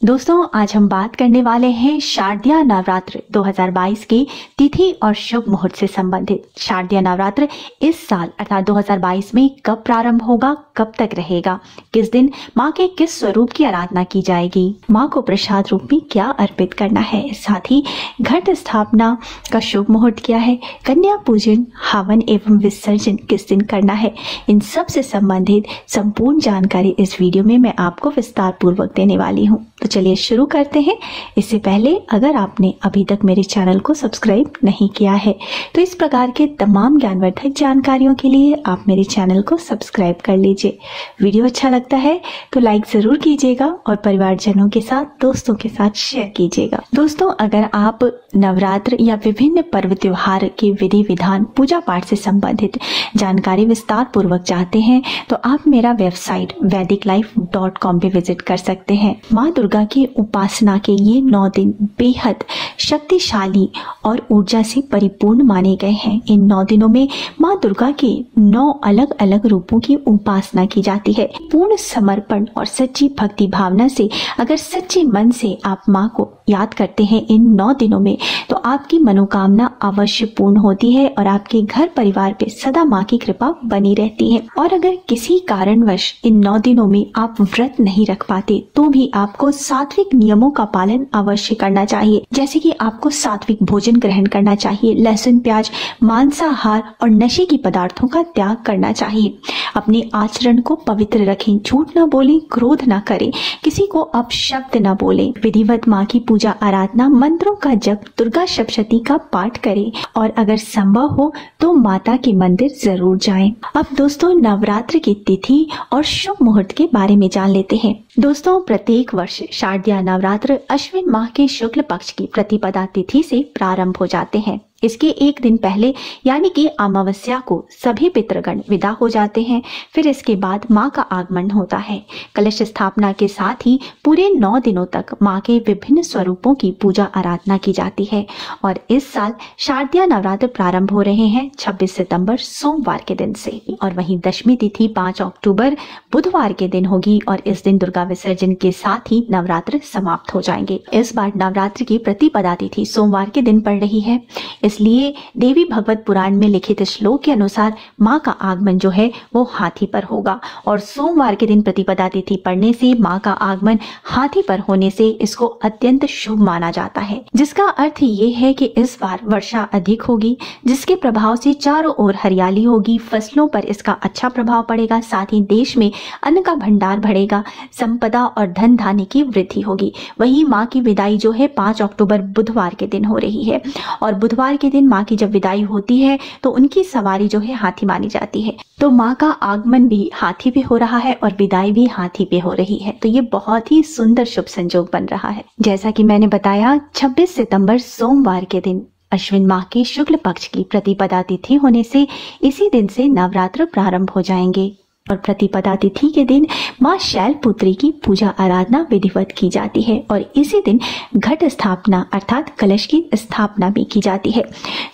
दोस्तों, आज हम बात करने वाले हैं शारदीय नवरात्र 2022 की तिथि और शुभ मुहूर्त से संबंधित। शारदीय नवरात्र इस साल अर्थात 2022 में कब प्रारंभ होगा, कब तक रहेगा, किस दिन माँ के किस स्वरूप की आराधना की जाएगी, माँ को प्रसाद रूप में क्या अर्पित करना है, साथ ही घट स्थापना का शुभ मुहूर्त क्या है, कन्या पूजन, हवन एवं विसर्जन किस दिन करना है, इन सब से संबंधित संपूर्ण जानकारी इस वीडियो में मैं आपको विस्तार पूर्वक देने वाली हूँ। तो चलिए शुरू करते हैं। इससे पहले अगर आपने अभी तक मेरे चैनल को सब्सक्राइब नहीं किया है तो इस प्रकार के तमाम ज्ञानवर्धक जानकारियों के लिए आप मेरे चैनल को सब्सक्राइब कर लीजिए। वीडियो अच्छा लगता है तो लाइक जरूर कीजिएगा और परिवारजनों के साथ, दोस्तों के साथ शेयर कीजिएगा। दोस्तों, अगर आप नवरात्र या विभिन्न पर्व त्योहार के विधि विधान, पूजा पाठ से संबंधित जानकारी विस्तार पूर्वक चाहते हैं तो आप मेरा वेबसाइट vediclife.com पे विजिट कर सकते हैं। माँ दुर्गा की उपासना के ये 9 दिन बेहद शक्तिशाली और ऊर्जा से परिपूर्ण माने गए हैं। इन 9 दिनों में माँ दुर्गा के 9 अलग अलग रूपों की उपासना की जाती है। पूर्ण समर्पण और सच्ची भक्ति भावना से अगर सच्चे मन से आप माँ को याद करते हैं इन 9 दिनों में तो आपकी मनोकामना अवश्य पूर्ण होती है और आपके घर परिवार पे सदा माँ की कृपा बनी रहती है। और अगर किसी कारणवश इन 9 दिनों में आप व्रत नहीं रख पाते तो भी आपको सात्विक नियमों का पालन अवश्य करना चाहिए। जैसे कि आपको सात्विक भोजन ग्रहण करना चाहिए, लहसुन, प्याज, मांसाहार और नशे की पदार्थों का त्याग करना चाहिए। अपने आचरण को पवित्र रखें, झूठ न बोलें, क्रोध न करें, किसी को अपशब्द न बोलें, विधिवत माँ की पूजा आराधना, मंत्रों का जप, दुर्गा सप्तशती का पाठ करें और अगर संभव हो तो माता के मंदिर जरूर जाएं। अब दोस्तों, नवरात्र की तिथि और शुभ मुहूर्त के बारे में जान लेते हैं। दोस्तों, प्रत्येक वर्ष शारदीय नवरात्र अश्विन माह के शुक्ल पक्ष की प्रतिपदा तिथि से प्रारंभ हो जाते हैं। इसके एक दिन पहले यानी कि अमावस्या को सभी पितृगण विदा हो जाते हैं। फिर इसके बाद माँ का आगमन होता है। कलश स्थापना के साथ ही पूरे 9 दिनों तक माँ के विभिन्न स्वरूपों की पूजा आराधना की जाती है। और इस साल शारदीय नवरात्र प्रारंभ हो रहे हैं 26 सितंबर सोमवार के दिन से और वहीं दशमी तिथि 5 अक्टूबर बुधवार के दिन होगी और इस दिन दुर्गा विसर्जन के साथ ही नवरात्र समाप्त हो जाएंगे। इस बार नवरात्र की प्रतिपदा तिथि सोमवार के दिन पड़ रही है, इसलिए देवी भगवत पुराण में लिखित श्लोक के अनुसार माँ का आगमन जो है वो हाथी पर होगा और सोमवार के दिन प्रतिपदा तिथि पड़ने से माँ का आगमन हाथी पर होने से इसको अत्यंत शुभ माना जाता है, जिसका अर्थ ये है कि इस बार वर्षा अधिक होगी, जिसके प्रभाव से चारों ओर हरियाली होगी, फसलों पर इसका अच्छा प्रभाव पड़ेगा, साथ ही देश में अन्न का भंडार बढ़ेगा, संपदा और धन धान्य की वृद्धि होगी। वही माँ की विदाई जो है 5 अक्टूबर बुधवार के दिन हो रही है और बुधवार के दिन माँ की जब विदाई होती है तो उनकी सवारी जो है हाथी मानी जाती है। तो माँ का आगमन भी हाथी पे हो रहा है और विदाई भी हाथी पे हो रही है, तो ये बहुत ही सुंदर शुभ संयोग बन रहा है। जैसा कि मैंने बताया, 26 सितंबर सोमवार के दिन अश्विन माह के शुक्ल पक्ष की प्रतिपदा तिथि होने से इसी दिन से नवरात्र प्रारंभ हो जाएंगे और प्रतिपदा तिथि के दिन माँ शैलपुत्री की पूजा आराधना विधिवत की जाती है और इसी दिन घट स्थापना अर्थात कलश की स्थापना भी की जाती है।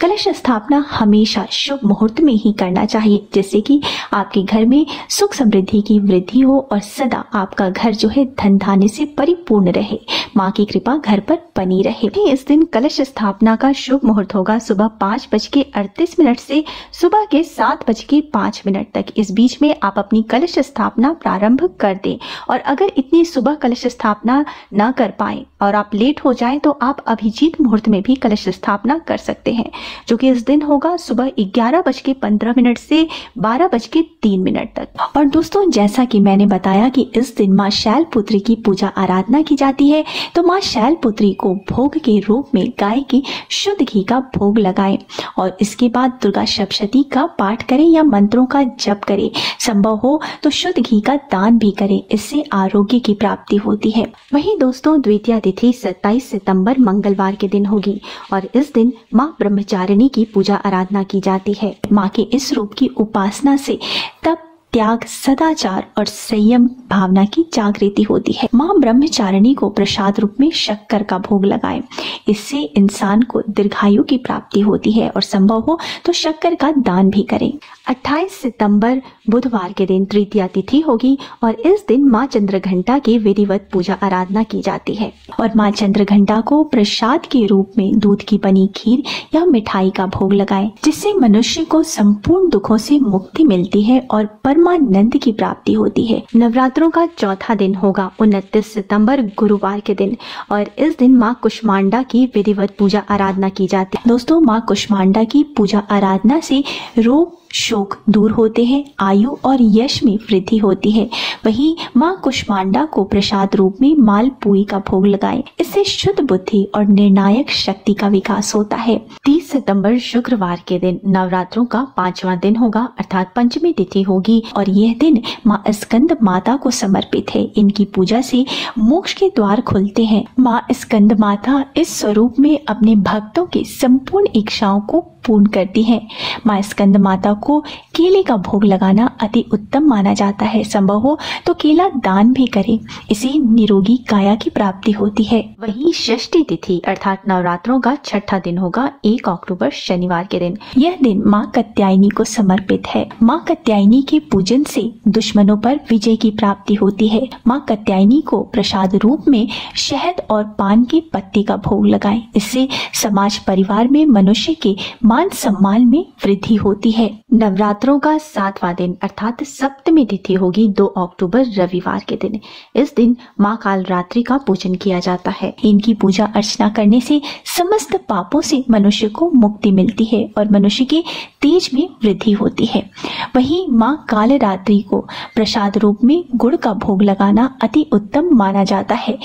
कलश स्थापना हमेशा शुभ मुहूर्त में ही करना चाहिए, जिससे कि आपके घर में सुख समृद्धि की वृद्धि हो और सदा आपका घर जो है धन धान्य से परिपूर्ण रहे, माँ की कृपा घर पर बनी रहे। इस दिन कलश स्थापना का शुभ मुहूर्त होगा सुबह 5:38 से सुबह के 7:05 तक। इस बीच में आप अपनी कलश स्थापना प्रारंभ कर दें और अगर इतनी सुबह कलश स्थापना न कर पाए और आप लेट हो जाएं तो आप अभिजीत मुहूर्त में भी कलश स्थापना कर सकते हैं, जो कि इस दिन होगा सुबह 11:15 से 12:03 तक। और दोस्तों, जैसा कि मैंने बताया कि इस दिन माँ शैलपुत्री की पूजा आराधना की जाती है, तो माँ शैलपुत्री को भोग के रूप में गाय की शुद्ध घी का भोग लगाएं और इसके बाद दुर्गा सप्तशती का पाठ करें या मंत्रों का जप करें। संभव हो तो शुद्ध घी का दान भी करें, इससे आरोग्य की प्राप्ति होती है। वहीं दोस्तों, द्वितीया तिथि 27 सितंबर मंगलवार के दिन होगी और इस दिन माँ ब्रह्मचारिणी की पूजा आराधना की जाती है। माँ के इस रूप की उपासना से तप, त्याग, सदाचार और संयम भावना की जागृति होती है। माँ ब्रह्मचारिणी को प्रसाद रूप में शक्कर का भोग लगाएं। इससे इंसान को दीर्घायु की प्राप्ति होती है और संभव हो तो शक्कर का दान भी करें। 28 सितंबर बुधवार के दिन तृतीया तिथि होगी और इस दिन माँ चंद्रघंटा की विधिवत पूजा आराधना की जाती है और माँ चंद्रघंटा को प्रसाद के रूप में दूध की बनी खीर या मिठाई का भोग लगाएं, जिससे मनुष्य को संपूर्ण दुखों से मुक्ति मिलती है और परमानंद की प्राप्ति होती है। नवरात्रों का चौथा दिन होगा 29 सितंबर गुरुवार के दिन और इस दिन माँ कुष्मांडा की विधिवत पूजा आराधना की जाती है। दोस्तों, माँ कुष्मांडा की पूजा आराधना से रोग शोक दूर होते हैं, आयु और यश में वृद्धि होती है। वहीं माँ कुष्मांडा को प्रसाद रूप में मालपुई का भोग लगाएं। इससे शुद्ध बुद्धि और निर्णायक शक्ति का विकास होता है। 30 सितंबर शुक्रवार के दिन नवरात्रों का 5वां दिन होगा अर्थात पंचमी तिथि होगी और यह दिन माँ स्कंद माता को समर्पित है। इनकी पूजा से मोक्ष के द्वार खुलते हैं। माँ स्कंद माता इस स्वरूप में अपने भक्तों की संपूर्ण इच्छाओं को पूर्ण करती है। माँ स्कंद माता को केले का भोग लगाना अति उत्तम माना जाता है। संभव हो तो केला दान भी करें, इसे निरोगी काया की प्राप्ति होती है। वहीं षष्ठी तिथि अर्थात नवरात्रों का छठा दिन होगा 1 अक्टूबर शनिवार के दिन। यह दिन माँ कात्यायनी को समर्पित है। माँ कात्यायनी के पूजन से दुश्मनों पर विजय की प्राप्ति होती है। माँ कात्यायनी को प्रसाद रूप में शहद और पान की पत्ती का भोग लगाएं। इससे समाज परिवार में मनुष्य के मान सम्मान में वृद्धि होती है। नवरात्रों का 7वां दिन अर्थात सप्तमी तिथि होगी 2 अक्टूबर रविवार के दिन। इस दिन माँ कालरात्रि का पूजन किया जाता है। इनकी पूजा अर्चना करने से समस्त पापों से मनुष्य को मुक्ति मिलती है और मनुष्य के तेज में वृद्धि होती है। वहीं माँ कालरात्रि को प्रसाद रूप में गुड़ का भोग लगाना अति उत्तम माना जाता है।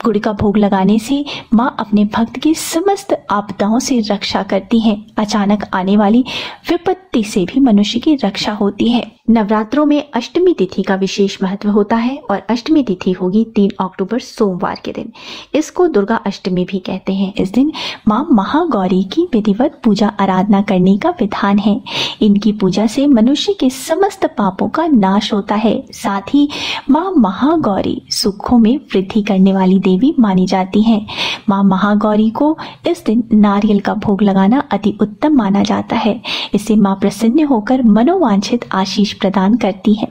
गुड़ का भोग लगाने से माँ अपने भक्त की समस्त आपदाओं से रक्षा करती हैं। अचानक आने वाली विपत्ति से भी मनुष्य की रक्षा होती है। नवरात्रों में अष्टमी तिथि का विशेष महत्व होता है और अष्टमी तिथि होगी 3 अक्टूबर सोमवार के दिन। इसको दुर्गा अष्टमी भी कहते हैं। इस दिन माँ महागौरी की विधिवत पूजा आराधना करने का विधान है। इनकी पूजा से मनुष्य के समस्त पापों का नाश होता है। साथ ही माँ महागौरी सुखों में वृद्धि करने वाली देवी मानी जाती हैं। माँ महागौरी को इस दिन नारियल का भोग लगाना अति उत्तम माना जाता है। इससे माँ प्रसन्न होकर मनोवांछित आशीष प्रदान करती है।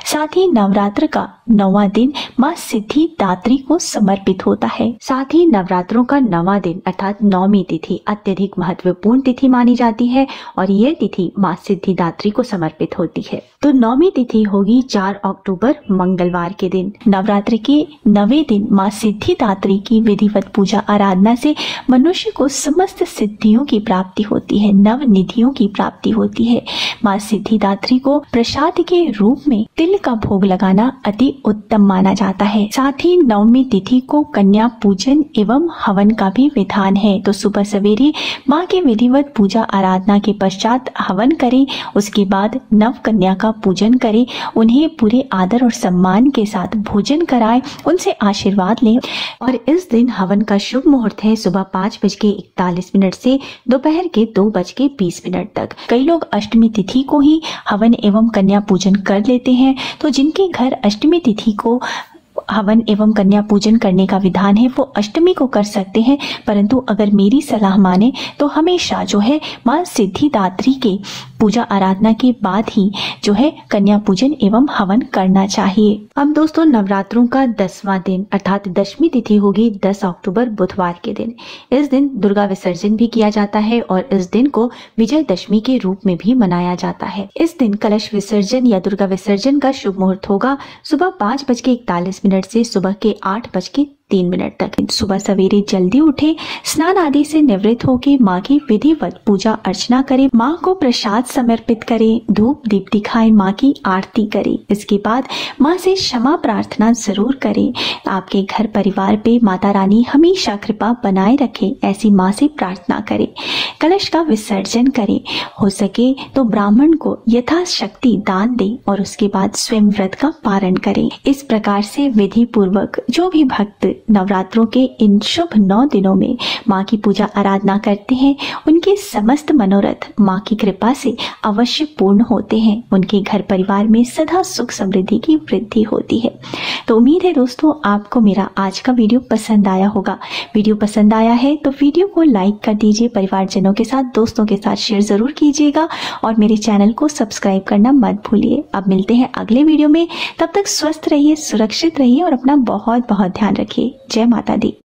साथ ही नवरात्र का 9वां दिन माँ सिद्धिदात्री को समर्पित होता है। साथ ही नवरात्रों का 9वां दिन अर्थात 9वीं तिथि अत्यधिक महत्वपूर्ण तिथि मानी जाती है और यह तिथि माँ सिद्धिदात्री को समर्पित होती है। तो 9वीं तिथि होगी 4 अक्टूबर मंगलवार के दिन। नवरात्र के 9वें दिन माँ सिद्धिदात्री की विधिवत पूजा आराधना से मनुष्य को समस्त सिद्धियों की प्राप्ति होती है, नव निधियों की प्राप्ति होती है। माँ सिद्धिदात्री को प्रसाद के रूप में तिल का भोग लगाना अति उत्तम माना जाता है। साथ ही 9वीं तिथि को कन्या पूजन एवं हवन का भी विधान है। तो सुबह सवेरे माँ के विधिवत पूजा आराधना के पश्चात हवन करें। उसके बाद नव कन्या का पूजन करें, उन्हें पूरे आदर और सम्मान के साथ भोजन कराएं, उनसे आशीर्वाद लें। और इस दिन हवन का शुभ मुहूर्त है सुबह 5:41 से दोपहर के 2:20 तक। कई लोग अष्टमी तिथि को ही हवन एवं कन्या पूजन कर लेते हैं। तो जिनके घर अष्टमी तिथि को हवन एवं कन्या पूजन करने का विधान है वो अष्टमी को कर सकते हैं, परंतु अगर मेरी सलाह माने तो हमेशा जो है माँ सिद्धिदात्री के पूजा आराधना के बाद ही जो है कन्या पूजन एवं हवन करना चाहिए। अब दोस्तों नवरात्रों का 10वां दिन अर्थात दशमी तिथि होगी 10 अक्टूबर बुधवार के दिन। इस दिन दुर्गा विसर्जन भी किया जाता है और इस दिन को विजयदशमी के रूप में भी मनाया जाता है। इस दिन कलश विसर्जन या दुर्गा विसर्जन का शुभ मुहूर्त होगा सुबह 5:41 से सुबह के 8:03 तक। सुबह सवेरे जल्दी उठे, स्नान आदि से निवृत्त होकर माँ की विधिवत पूजा अर्चना करें, माँ को प्रसाद समर्पित करें, धूप दीप दिखाएं, माँ की आरती करें। इसके बाद माँ से क्षमा प्रार्थना जरूर करें। आपके घर परिवार पे माता रानी हमेशा कृपा बनाए रखे, ऐसी माँ से प्रार्थना करें। कलश का विसर्जन करें, हो सके तो ब्राह्मण को यथाशक्ति दान दें और उसके बाद स्वयं व्रत का पारण करें। इस प्रकार से विधि पूर्वक जो भी भक्त नवरात्रों के इन शुभ 9 दिनों में माँ की पूजा आराधना करते हैं, उनके समस्त मनोरथ माँ की कृपा से अवश्य पूर्ण होते हैं। उनके घर परिवार में सदा सुख समृद्धि की वृद्धि होती है। तो उम्मीद है दोस्तों आपको मेरा आज का वीडियो पसंद आया होगा। वीडियो पसंद आया है तो वीडियो को लाइक कर दीजिए, परिवारजनों के साथ, दोस्तों के साथ शेयर जरूर कीजिएगा और मेरे चैनल को सब्सक्राइब करना मत भूलिए। अब मिलते हैं अगले वीडियो में, तब तक स्वस्थ रहिए, सुरक्षित रहिए और अपना बहुत बहुत ध्यान रखिए। जय माता दी।